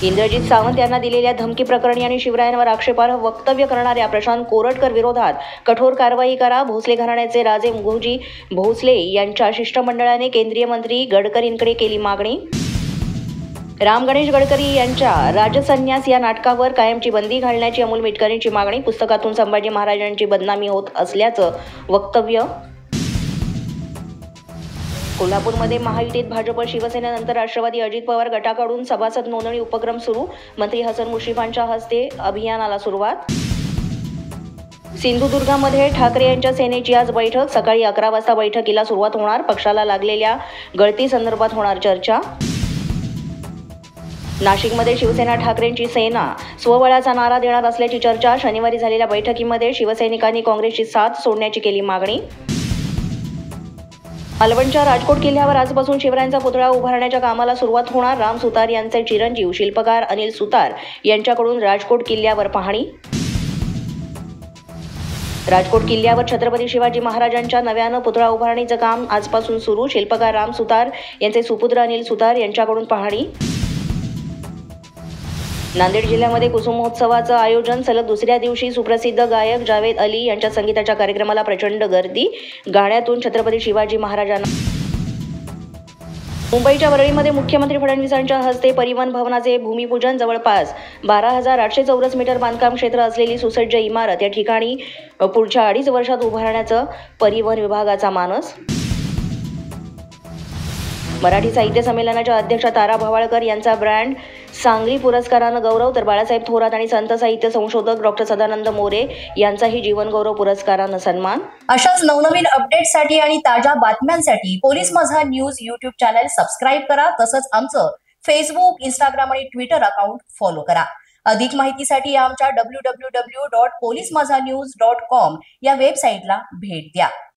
इंद्रजित सावंत यांना दिलेल्या धमकी प्रकरणी आणि शिवरायांवर आक्षेपार्ह वक्तव्य करणाऱ्या प्रशांत कोरटकर विरोधात कठोर कारवाई करा. भोसले घराण्याचे राजे मुघोजी भोसले यांच्या शिष्टमंडळाने केंद्रीय मंत्री गडकरींकडे केली मागणी. राम गणेश गडकरी यांच्या राजसन्यास या नाटकावर कायमची बंदी घालण्याची अमोल मिटकरींची मागणी. पुस्तकातून संभाजी महाराजांची बदनामी होत असल्याचं वक्तव्य. कोल्हापूरमध्ये महायुतीत भाजप शिवसेनेनंतर राष्ट्रवादी अजित पवार गटाकडून सभासद नोंदणी उपक्रम सुरू. मंत्री हसन मुश्रीफांच्या हस्ते अभियानाला सुरुवात. सिंधुदुर्गामध्ये ठाकरे यांच्या सेनेची आज बैठक. सकाळी 11 वाजता बैठकीला सुरुवात होणार. पक्षाला लागलेल्या गळती संदर्भात होणार चर्चा. नाशिकमध्ये शिवसेना ठाकरेंची सेना स्वबळाचा नारा देणार असल्याची चर्चा. शनिवारी झालेल्या बैठकीमध्ये शिवसैनिकांनी काँग्रेसची साथ सोडण्याची केली मागणी. मालवणच्या राजकोट किल्ल्यावर आजपासून शिवरायांचा पुतळा उभारण्याच्या कामाला सुरुवात होणार. राम सुतार यांचे चिरंजीव शिल्पकार अनिल सुतार यांच्याकडून राजकोट किल्ल्यावर पाहणी. राजकोट किल्ल्यावर छत्रपती शिवाजी महाराजांच्या नव्यानं पुतळा उभारणीचं काम आजपासून सुरू. शिल्पकार राम सुतार यांचे सुपुत्र अनिल सुतार यांच्याकडून पाहणी. नांदेड जिल्ह्यामध्ये कुसुम महोत्सवाचं आयोजन. सलग दुसऱ्या दिवशी सुप्रसिद्ध गायक जावेद अली यांच्या संगीताच्या कार्यक्रमाला प्रचंड गर्दी. गाण्यातून छत्रपती शिवाजी महाराजांना. मुंबईच्या वरळीमध्ये मुख्यमंत्री फडणवीसांच्या हस्ते परिवहन भवनाचे भूमिपूजन. जवळपास 12,800 चौरस मीटर बांधकाम क्षेत्र असलेली सुसज्ज इमारत या ठिकाणी पुढच्या 2.5 वर्षात उभारण्याचं परिवहन विभागाचा मानस. मराठी साहित्य संमेलनाच्या अध्यक्षा तारा भवाळकर यांचा ब्रँड सांगली पुरस्कारानं गौरव. तर बाळासाहेब थोरात आणि संत साहित्य संशोधक डॉक्टर सदानंद मोरे यांचाही जीवनगौरव पुरस्कारानं सन्मान. अशाच नवनवीन अपडेट्ससाठी आणि ताज्या बातम्यांसाठी पोलीस माझा न्यूज यूट्यूब चॅनल सबस्क्राईब करा. तसंच आमचं फेसबुक, इंस्टाग्राम आणि ट्विटर अकाउंट फॉलो करा. अधिक माहितीसाठी आमच्या www.polismazanews.com या वेबसाईटला भेट द्या.